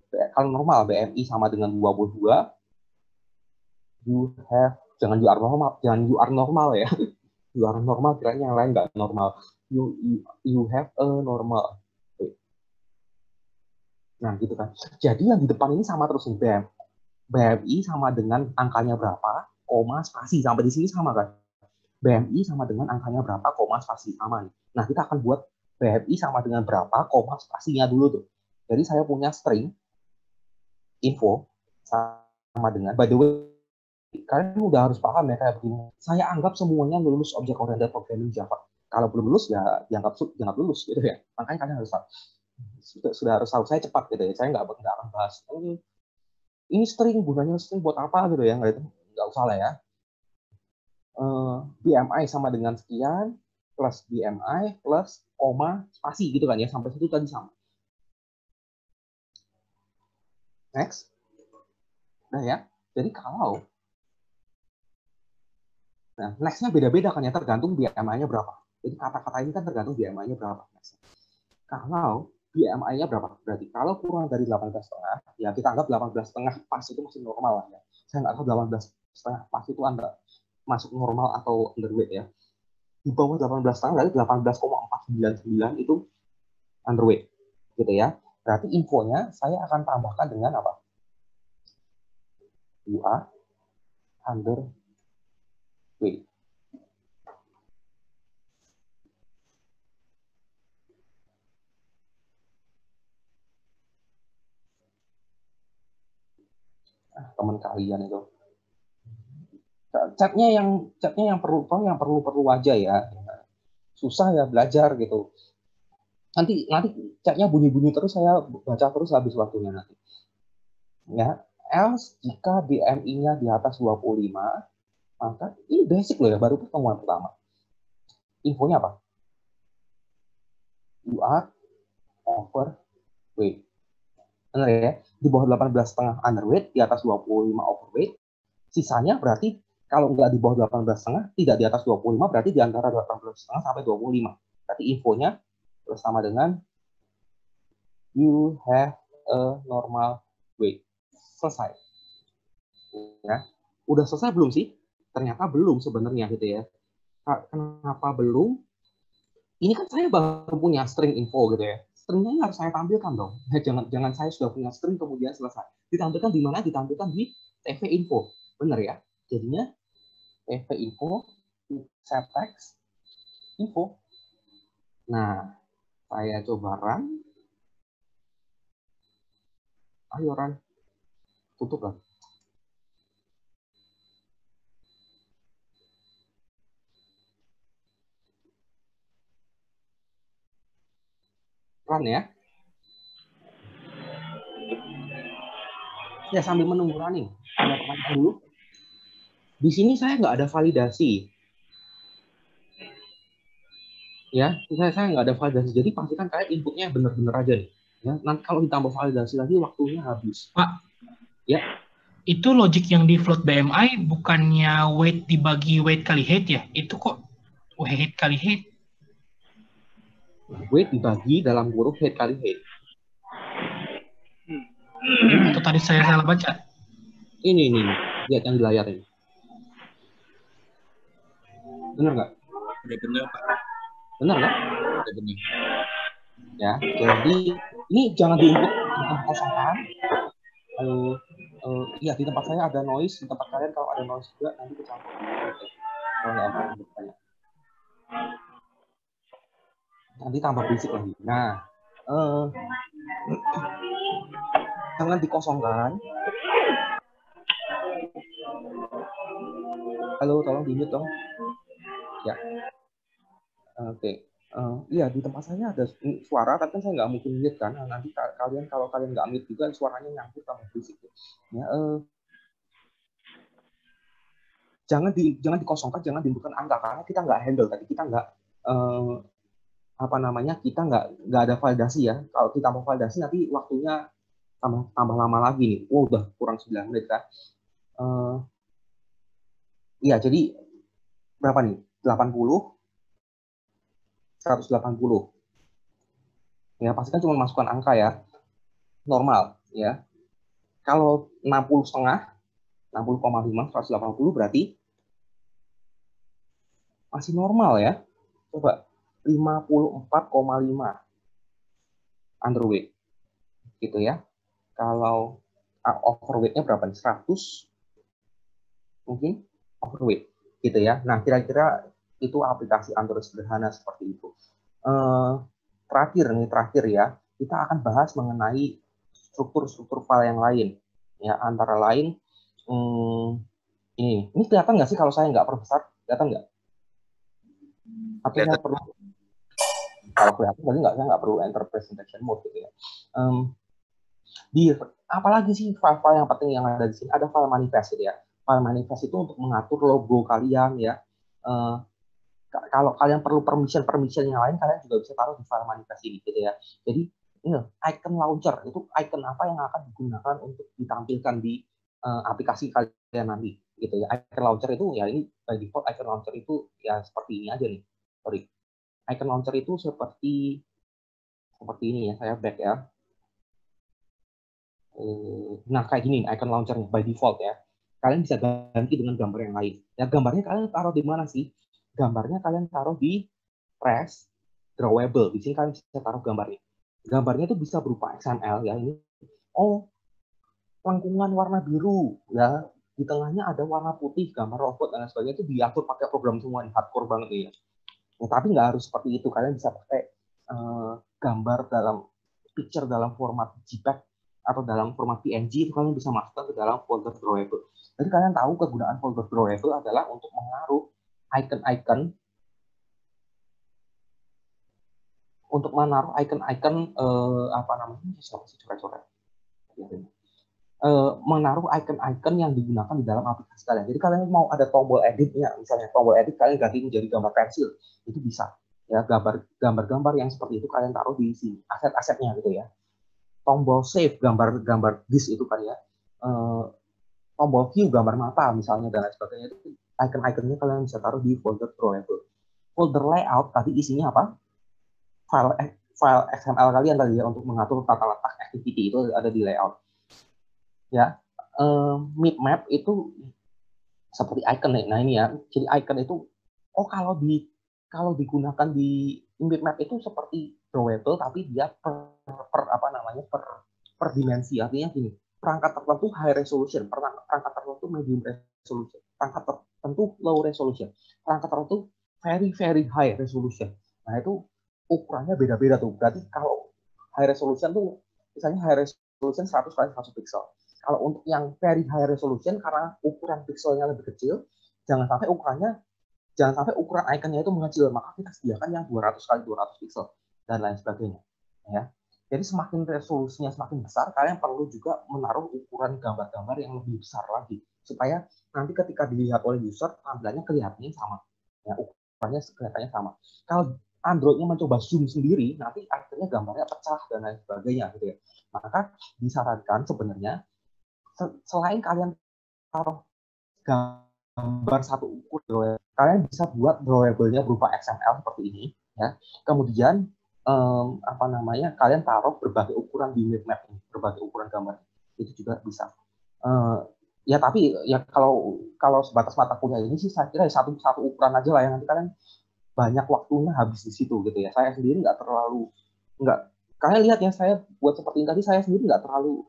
A: Kalau normal BMI sama dengan 22, you have, jangan you are normal ya. You are normal, kiranya yang lain nggak normal. You have a normal. Nah, gitu kan. Jadi yang di depan ini sama terus nih, BMI sama dengan angkanya berapa, koma, spasi. Sampai di sini sama kan? BMI sama dengan angkanya berapa, koma, spasi. Sama nih. Nah, kita akan buat BMI sama dengan berapa, koma, spasinya dulu tuh. Jadi saya punya string info sama dengan, by the way, kalian udah harus paham ya kayak begini. Saya anggap semuanya lulus object oriented programming Java. Kalau belum lulus ya dianggap lulus gitu ya. Makanya kalian harus tahu. Sudah harus tahu. Saya cepat gitu ya. Saya nggak akan bahas ini string, gunanya string buat apa gitu ya. Nggak usah lah ya. BMI sama dengan sekian plus BMI plus koma spasi gitu kan ya. Sampai situ tadi sama. Next. Nah ya. Jadi kalau nah, next-nya beda-beda kan ya, tergantung BMI-nya berapa. Jadi kata-kata ini kan tergantung BMI-nya berapa. Kalau BMI-nya berapa? Berarti kalau kurang dari 18,5, ya kita anggap 18,5 pas itu masih normal lah ya. Saya nggak tahu 18,5 pas itu Anda masuk normal atau underweight ya. Di bawah 18,5 berarti 18,499 itu underweight. Gitu ya. Berarti infonya saya akan tambahkan dengan apa? UA underweight. Teman kalian itu catnya yang perlu aja ya, susah ya belajar gitu, nanti catnya bunyi terus, saya baca terus habis waktunya nanti ya. Else jika BMI-nya di atas 25, maka ini basic loh ya, baru pertemuan pertama. Infonya apa? You are overweight. Benar ya? Di bawah 18,5 underweight, di atas 25 overweight. Sisanya berarti kalau nggak di bawah 18,5, tidak di atas 25, berarti di antara 18,5 sampai 25. Berarti infonya bersama dengan you have a normal weight. Selesai. Ya. Udah selesai belum sih? Ternyata belum sebenarnya gitu ya. Kenapa belum? Ini kan saya baru punya string info gitu ya. Stringnya harus saya tampilkan dong. Jangan saya sudah punya string kemudian selesai. Ditampilkan di mana? Ditampilkan di TV info. Benar ya? Jadinya TV info, set text, info. Nah, saya coba run. Ayo run. Tutup lah. Run ya. Ya sambil menunggu running. Ada pertanyaan dulu. Di sini saya nggak ada validasi. Ya, saya nggak ada validasi. Jadi pastikan kalian inputnya benar-benar aja nih. Ya, nanti kalau ditambah validasi lagi waktunya habis.
E: Pak,
A: ya.
E: Itu logic yang di float BMI bukannya weight dibagi weight kali height ya? Itu kok height kali height?
A: Weight dibagi dalam huruf height kali height.
E: Atau tadi saya salah baca?
A: Ini. Lihat yang di layar ini. Benar nggak?
C: Benar, Pak.
A: Benar nggak?
C: Benar.
A: Ya, jadi ini jangan diinput kosongkan. Iya, di tempat saya ada noise, di tempat kalian kalau ada noise juga nanti kecampur. Kalau nggak apa bertanya. Nanti tambah berisik lagi. Nah, jangan dikosongkan. Halo, tolong di-mute dong. Ya. Oke. Iya, di tempat saya ada suara, tapi kan saya nggak mungkin mute kan. Nanti kalau kalian nggak mute juga, suaranya nyangkut tambah berisik. Ya, jangan dikosongkan, jangan diinputkan angka karena kita nggak handle tadi, kita nggak kita nggak ada validasi ya. Kalau kita mau validasi nanti waktunya tambah lama lagi nih. Udah kurang 9 menit kan. Iya, jadi berapa nih? 80, 180. Ya, pasti kan cuma masukkan angka ya. Normal ya. Kalau 60,5, 60,5, 180 berarti masih normal ya. Coba 54,5 underweight. gitu ya. Kalau overweight-nya berapa nih? 100 mungkin overweight gitu ya. Nah, kira-kira itu aplikasi Android sederhana seperti itu. Terakhir ya, kita akan bahas mengenai struktur-struktur file yang lain. Ya, antara lain ini kelihatan nggak sih kalau saya nggak perbesar? Kelihatan nggak? Atau saya perlu? Kalau kelihatan berarti saya nggak perlu enter presentation mode gitu ya. Apalagi sih file-file yang penting yang ada di sini? Ada file manifest gitu ya. File manifest itu untuk mengatur logo kalian ya. Kalau kalian perlu permission yang lain, kalian juga bisa taruh di file manifest ini gitu ya. Jadi ini icon launcher itu icon apa yang akan digunakan untuk ditampilkan di aplikasi kalian nanti gitu ya. Icon launcher itu ya ini by default icon launcher itu ya seperti ini aja nih. Sorry. Icon launcher itu seperti ini ya. Saya back ya. Nah kayak gini icon launchernya by default ya. Kalian bisa ganti dengan gambar yang lain. Ya gambarnya kalian taruh di mana sih? Gambarnya kalian taruh di press drawable. Di sini kalian bisa taruh gambarnya. Gambarnya itu bisa berupa XML ya ini. Lengkungan warna biru ya. Di tengahnya ada warna putih, gambar robot dan sebagainya itu diatur pakai program semua nih, hardcore banget nih ya. Tapi nggak harus seperti itu. Kalian bisa pakai gambar picture dalam format JPEG atau dalam format PNG itu kalian bisa masukkan ke dalam folder drawable. Jadi kalian tahu kegunaan folder drawable adalah untuk menaruh icon-icon apa namanya coret-coret menaruh icon-icon yang digunakan di dalam aplikasi kalian. Jadi kalian mau ada tombol editnya, misalnya tombol edit kalian ganti menjadi gambar pensil, itu bisa. Ya gambar-gambar yang seperti itu kalian taruh di sini, aset-asetnya gitu ya. Tombol save gambar disk itu kan ya. Tombol view gambar mata misalnya dan lain sebagainya itu icon-iconnya kalian bisa taruh di folder drawable. Folder layout tadi isinya apa? File XML kalian tadi ya untuk mengatur tata letak activity itu ada di layout. Ya, map itu seperti icon nih. Nah ini ya, jadi icon itu kalau digunakan di map itu seperti drawable tapi dia per dimensi. Artinya gini, perangkat tertentu high resolution, perangkat tertentu medium resolution, perangkat tertentu low resolution, perangkat tertentu very very high resolution. Nah itu ukurannya beda-beda tuh. Berarti kalau high resolution tuh misalnya high resolution 100 kali 1 pixel. Kalau untuk yang very high resolution karena ukuran pixelnya lebih kecil, jangan sampai ukuran iconnya itu mengecil, maka kita sediakan yang 200 kali 200 pixel dan lain sebagainya. Ya. Jadi semakin resolusinya semakin besar, kalian perlu juga menaruh ukuran gambar-gambar yang lebih besar lagi supaya nanti ketika dilihat oleh user tampilannya kelihatannya sama. Ya, ukurannya kelihatannya sama. Kalau Android-nya mencoba zoom sendiri, nanti akhirnya gambarnya pecah dan lain sebagainya gitu ya. Maka disarankan sebenarnya selain kalian taruh gambar satu ukur, kalian bisa buat drawable-nya berupa XML seperti ini ya. Kemudian kalian taruh berbagai ukuran di map ini, berbagai ukuran gambar. Itu juga bisa. Ya tapi ya kalau sebatas mata kuliah ini sih saya kira satu ukuran aja lah ya, nanti kalian banyak waktunya habis di situ gitu ya. Saya sendiri kalian lihat ya, saya buat seperti ini tadi, saya sendiri nggak terlalu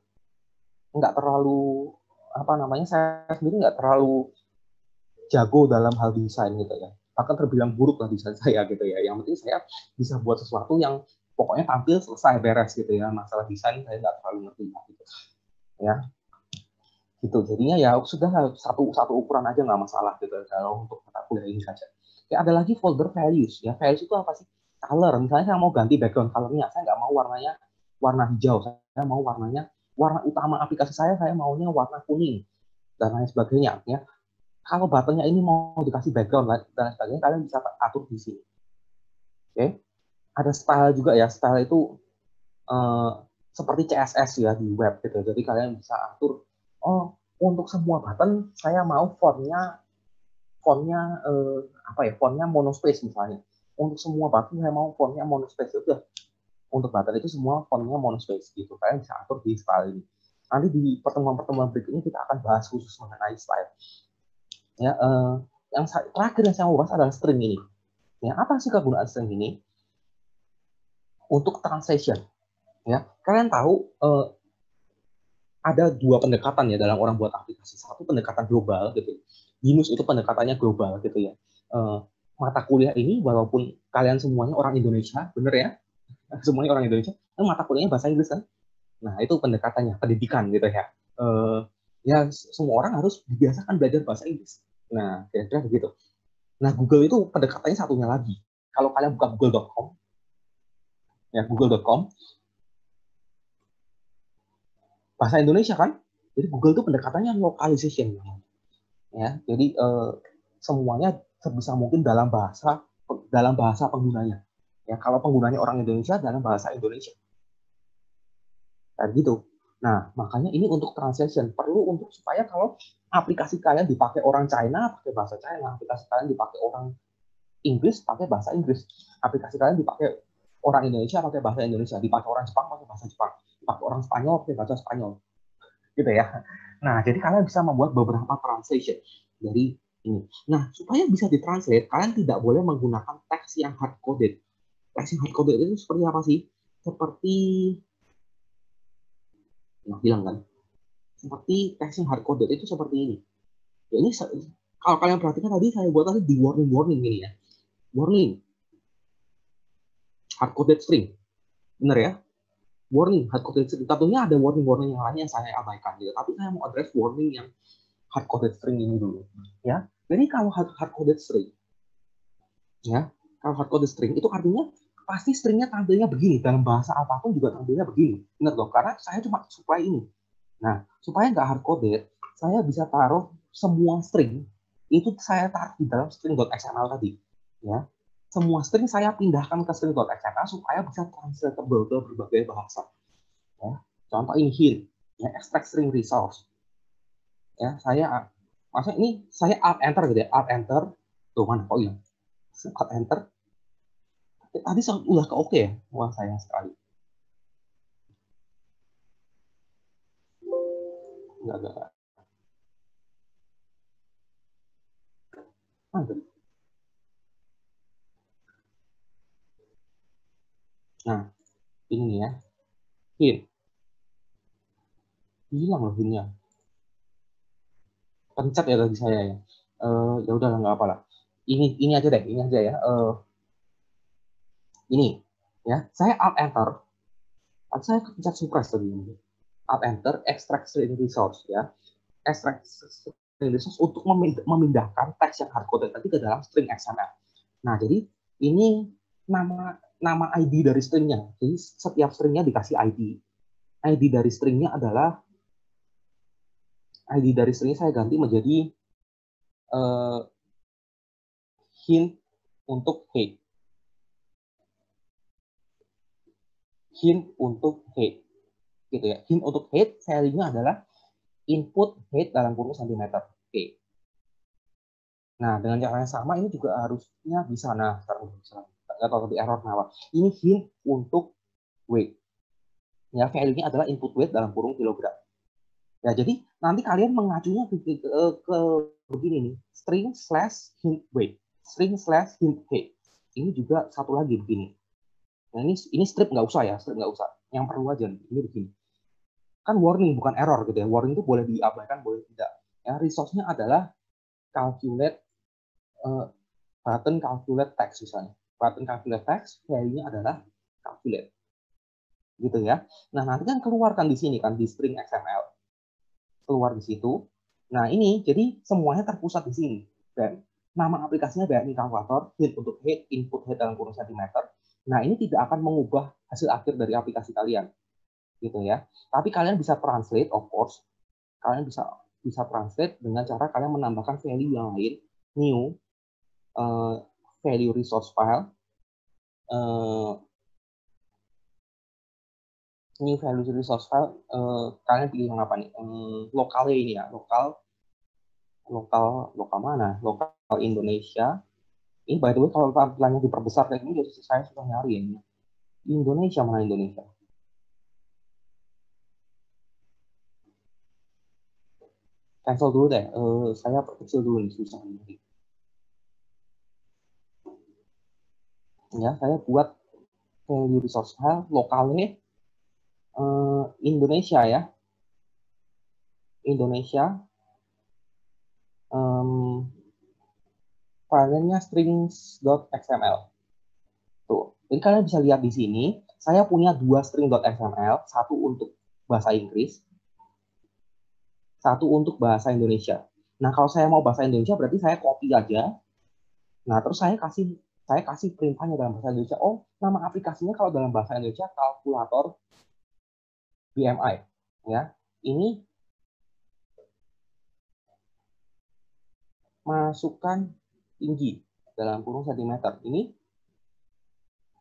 A: saya sendiri nggak terlalu jago dalam hal desain gitu ya, bahkan terbilang buruk lah desain saya gitu ya. Yang penting saya bisa buat sesuatu yang pokoknya tampil selesai beres gitu ya. Masalah desain saya nggak terlalu ngerti gitu ya. Gitu jadinya ya sudah satu ukuran aja nggak masalah gitu kalau untuk mata kuliah ini saja. Ya ada lagi folder values ya. Values itu apa sih? Color. Misalnya saya mau ganti background colornya, saya nggak mau warnanya warna hijau, saya mau warna utama aplikasi saya maunya warna kuning dan lain sebagainya ya. Kalau buttonnya ini mau dikasih background dan lain sebagainya, kalian bisa atur di sini. Oke. Ada style juga ya. Style itu seperti CSS ya di web gitu. Jadi kalian bisa atur untuk semua button saya mau fontnya monospace misalnya. Untuk semua button saya mau fontnya monospace. Udah. Untuk button itu semua fontnya monospace gitu. Kalian bisa atur di style ini. Nanti di pertemuan-pertemuan berikutnya kita akan bahas khusus mengenai style. Ya, yang terakhir yang saya mau bahas adalah string ini. Ya, apa sih kegunaan string ini? Untuk translation. Ya, kalian tahu ada dua pendekatan ya dalam orang buat aplikasi. Satu pendekatan global gitu. Binus itu pendekatannya global gitu ya. Mata kuliah ini walaupun kalian semuanya orang Indonesia, bener ya? Semuanya orang Indonesia, mata kuliahnya bahasa Inggris kan? Nah, itu pendekatannya, pendidikan gitu ya. Ya, semua orang harus dibiasakan belajar bahasa Inggris. Nah, kira-kira begitu. Nah, Google itu pendekatannya satunya lagi. Kalau kalian buka google.com, ya google.com, bahasa Indonesia kan? Jadi Google itu pendekatannya localization. Ya, jadi semuanya sebisa mungkin dalam bahasa penggunanya. Ya, kalau penggunanya orang Indonesia dalam bahasa Indonesia. Kayak gitu. Nah, makanya ini untuk translation perlu untuk supaya kalau aplikasi kalian dipakai orang China pakai bahasa China, aplikasi kalian dipakai orang Inggris pakai bahasa Inggris, aplikasi kalian dipakai orang Indonesia pakai bahasa Indonesia, dipakai orang Jepang pakai bahasa Jepang, dipakai orang Spanyol pakai bahasa Spanyol, gitu ya. Nah, jadi kalian bisa membuat beberapa translation dari ini. Nah, supaya bisa ditranslate, kalian tidak boleh menggunakan teks yang hard coded. Teks yang hard coded itu seperti apa sih? Seperti bilang kan, seperti teks yang hard coded itu seperti ini. Ya, ini kalau kalian perhatikan tadi saya buat tadi di warning ini ya. Warning. Hard coded string. Benar ya? Warning hard coded string. Tentunya ada warning yang lain yang saya abaikan gitu. Tapi saya mau address warning yang hard coded string ini dulu. Ya. Jadi kalau hard coded string ya, kalau hard coded string itu artinya pasti stringnya tampilnya begini, dalam bahasa apapun juga tampilnya begini. Ingat loh, karena saya cuma supply ini. Nah, supaya nggak hard coded, saya bisa taruh semua string itu saya taruh di dalam string.xml tadi. Ya, semua string saya pindahkan ke string.xml supaya bisa translatable ke berbagai bahasa. Ya, contoh ini here, ya, extract string resource. Ya, maksudnya ini saya alt enter gitu ya, alt enter. Tuh mana kok hilang? Alt enter. Tadi udah ke oke ya? Wah, sayang sekali. Enggak. Mantap. Nah, ini ya. Here. Hilang loh hinnya. Pencet ya tadi saya ya. Ya udah nggak apa lah. Ini aja deh, ini aja ya. Ini ya, saya alt enter. Saya pencet suppress tadi ini. Alt enter, extract string resource ya. Extract string resource untuk memindahkan teks yang hardcoded tadi ke dalam string XML. Nah, jadi ini nama ID dari stringnya. Jadi setiap stringnya dikasih ID. ID dari stringnya adalah ID dari stringnya saya ganti menjadi hint untuk hate. Hint untuk hate. Gitu ya. Hint untuk hate value-nya adalah input hate dalam kurung centimeter. Oke. Nah, dengan cara yang sama ini juga harusnya bisa. Nah, sekarang bisa. Nggak tahu tadi error kenapa. Ini hint untuk weight. Ya, value-nya adalah input weight dalam kurung kilogram. Ya, jadi nanti kalian mengacunya ke begini nih, string slash hint weight, string slash hint weight. Ini juga satu lagi begini. Nah, ini strip nggak usah ya, strip nggak usah. Yang perlu aja ini begini. Kan warning bukan error gitu ya. Warning itu boleh diabaikan, boleh tidak. Ya, resource-nya adalah calculate button calculate text misalnya. Button calculate text value-nya adalah calculate. Gitu ya. Nah, nanti kan keluarkan di sini kan di string XML. Keluar di situ. Nah, ini jadi semuanya terpusat di sini. Dan nama aplikasinya BMI Calculator, hint untuk hate, input hate dalam kurung centimeter. Nah, ini tidak akan mengubah hasil akhir dari aplikasi kalian. Gitu ya. Tapi kalian bisa translate, of course. Kalian bisa translate dengan cara kalian menambahkan value yang lain, new value resource file, new value resource file, kalian pilih yang apa nih? Lokalnya ini ya, lokal mana? Lokal Indonesia. Ini by the way kalau tampilannya diperbesar kayak gini, saya sudah nyari ini. Indonesia mana Indonesia? Cancel dulu deh. Saya perkecil dulu nih, susah nih. Ya, saya buat value resource file lokalnya Indonesia ya. Indonesia filenya strings.xml. Tuh. Jadi kalian bisa lihat di sini, saya punya 2 string.xml, satu untuk bahasa Inggris, satu untuk bahasa Indonesia. Nah, kalau saya mau bahasa Indonesia berarti saya copy aja. Nah, terus saya kasih perintahnya dalam bahasa Indonesia. Oh, nama aplikasinya kalau dalam bahasa Indonesia kalkulator BMI. Ya, ini masukkan tinggi dalam kurung sentimeter. Ini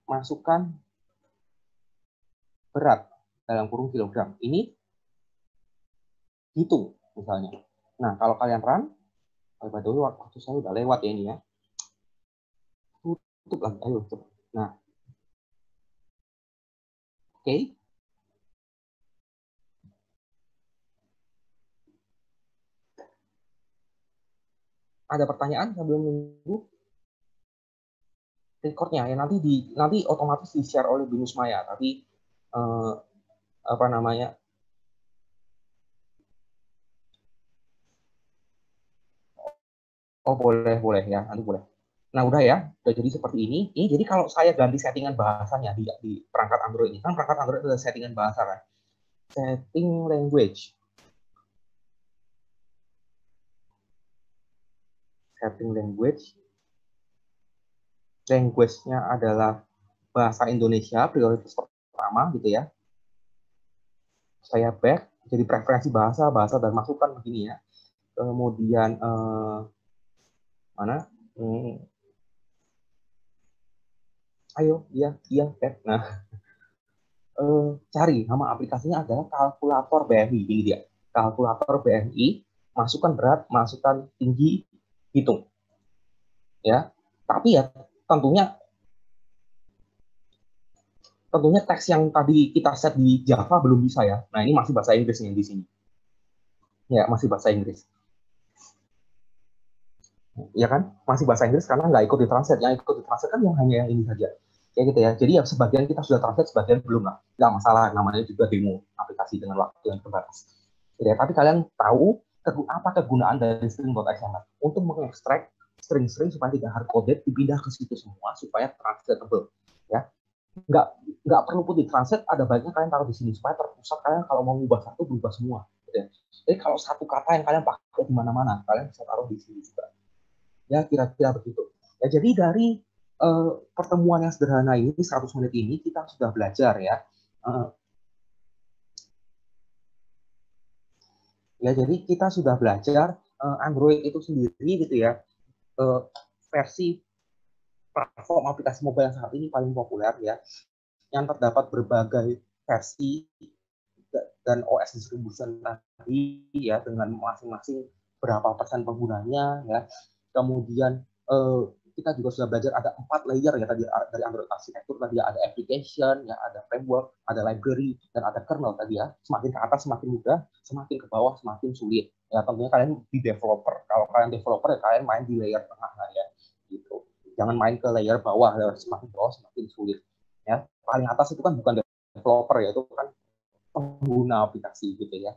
A: masukkan berat dalam kurung kilogram. Ini hitung misalnya. Nah, kalau kalian run, by the way, waktu saya udah lewat ya ini ya. Tutup lagi, ayo coba. Nah, oke. Ada pertanyaan sebelum nunggu recordnya ya, nanti otomatis di share oleh Binus Maya, tapi apa namanya, oh boleh ya, nanti boleh. Nah udah ya, udah jadi seperti ini. Ini jadi kalau saya ganti settingan bahasanya di perangkat Android ini, kan perangkat Android ada settingan bahasa kan, setting language, language-nya adalah bahasa Indonesia prioritas pertama gitu ya. Saya back jadi preferensi bahasa dan masukkan begini ya. Kemudian mana? Ayo, iya back. Nah, cari nama aplikasinya adalah kalkulator BMI. Ini dia, kalkulator BMI. Masukkan berat, masukkan tinggi, hitung. Ya, tapi ya tentunya teks yang tadi kita set di Java belum bisa ya. Nah, ini masih bahasa Inggris yang di sini. Ya, masih bahasa Inggris. Ya kan? Masih bahasa Inggris karena nggak ikut ditranslate. Yang ikut ditranslate kan yang hanya yang ini saja. Kayak gitu ya. Jadi ya sebagian kita sudah translate, sebagian belum lah. Nggak masalah, namanya juga demo aplikasi dengan waktu yang terbatas. Ya, tapi kalian tahu apa kegunaan dari string.xml? Untuk mengekstrak string-string supaya tidak hard-coded, dipindah ke situ semua supaya translatable. Ya, nggak perlu pun ditranslate, ada baiknya kalian taruh di sini supaya terpusat, kalian kalau mau mengubah satu berubah semua gitu ya. Jadi kalau satu kata yang kalian pakai di mana-mana, kalian bisa taruh di sini juga ya, kira-kira begitu ya. Jadi dari pertemuan yang sederhana ini 100 menit ini kita sudah belajar ya, jadi kita sudah belajar Android itu sendiri gitu ya, versi platform aplikasi mobile yang saat ini paling populer ya, yang terdapat berbagai versi dan OS distribution tadi ya, dengan masing-masing berapa persen penggunanya ya. Kemudian kita juga sudah belajar ada 4 layer ya tadi dari Android arsitektur tadi ya, ada application ya, ada framework, ada library, dan ada kernel tadi ya. Semakin ke atas semakin mudah, semakin ke bawah semakin sulit ya. Tentunya kalian di developer, kalau kalian developer ya kalian main di layer tengah lah ya gitu. Jangan main ke layer bawah, semakin bawah semakin sulit ya. Paling atas itu kan bukan developer ya, itu kan pengguna aplikasi gitu ya.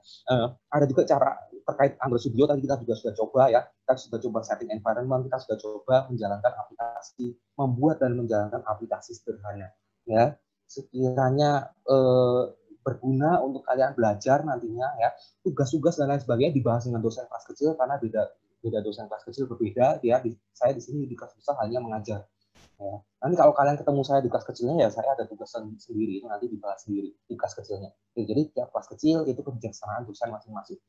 A: Ada juga cara terkait Android Studio, tadi kita juga sudah coba ya, kita sudah coba setting environment, kita sudah coba menjalankan aplikasi, membuat dan menjalankan aplikasi sederhana ya. Sekiranya berguna untuk kalian belajar nantinya ya, tugas-tugas dan lain sebagainya dibahas dengan dosen kelas kecil, karena beda dosen kelas kecil berbeda ya. Saya di sini di kelas besar hanya mengajar ya. Nanti kalau kalian ketemu saya di kelas kecilnya ya, saya ada tugas sendiri, itu nanti dibahas sendiri di kelas kecilnya. Jadi tiap kelas kecil itu kebijaksanaan dosen masing-masing.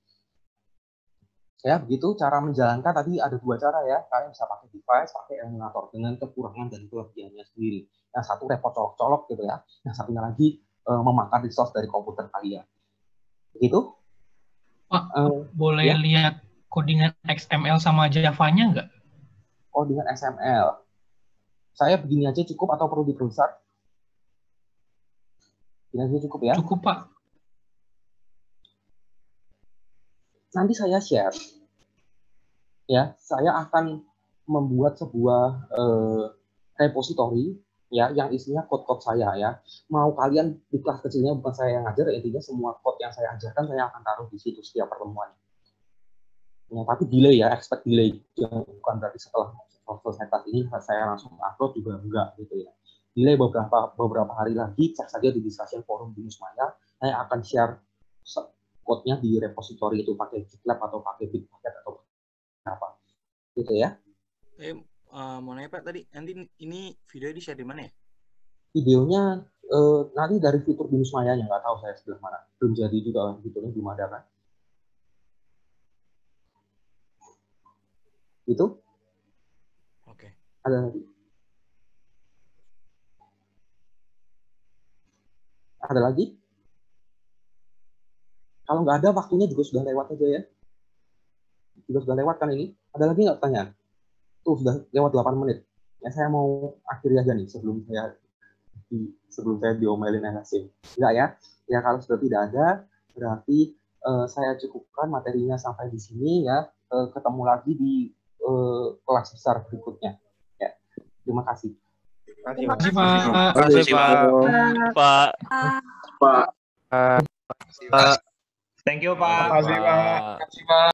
A: Ya, begitu cara menjalankan. Tadi ada 2 cara ya. Kalian bisa pakai device, pakai emulator dengan kekurangan dan kelebihannya sendiri. Yang satu repot colok-colok gitu ya. Yang satunya lagi memakan resource dari komputer kalian. Begitu?
E: Pak, boleh
A: ya?
E: Lihat codingan XML sama Java-nya nggak?
A: Codingan XML. Saya begini aja cukup atau perlu diperbesar? Begini aja cukup ya?
E: Cukup, Pak.
A: Nanti saya share. Ya, saya akan membuat sebuah repository ya, yang isinya code-code saya ya. Mau kalian di kelas kecilnya bukan saya yang ngajar, intinya semua code yang saya ajarkan saya akan taruh di situ setiap pertemuan. Ya, tapi delay ya, expect delay, bukan berarti setelah selesai kelas ini saya langsung upload juga enggak gitu ya. Delay beberapa hari lagi, cek saja di discussion forum Binus Maya, saya akan share code-nya di repository itu pakai GitLab atau pakai Bitbucket atau apa gitu ya.
B: Mau nanya Pak, tadi nanti ini video di share di mana ya?
A: Videonya nanti dari fitur Binus Maya yang nggak tahu saya sebelah mana, belum jadi juga fiturnya belum ada kan. Itu
B: Oke.
A: ada lagi? Ada lagi? Kalau nggak ada, waktunya juga sudah lewat aja ya. Juga sudah lewat kan ini. Ada lagi nggak pertanyaan? Tuh, sudah lewat 8 menit. Ya, saya mau akhiri aja nih sebelum saya diomelin LSM. Enggak ya? Ya, kalau sudah tidak ada, berarti saya cukupkan materinya sampai di sini ya. Ketemu lagi di kelas besar berikutnya. Ya, terima kasih.
E: Terima kasih, Pak.
F: Terima kasih, Pak.
G: Pak.
F: Pak.
G: Thank you, Pak.
F: Terima kasih, Pak.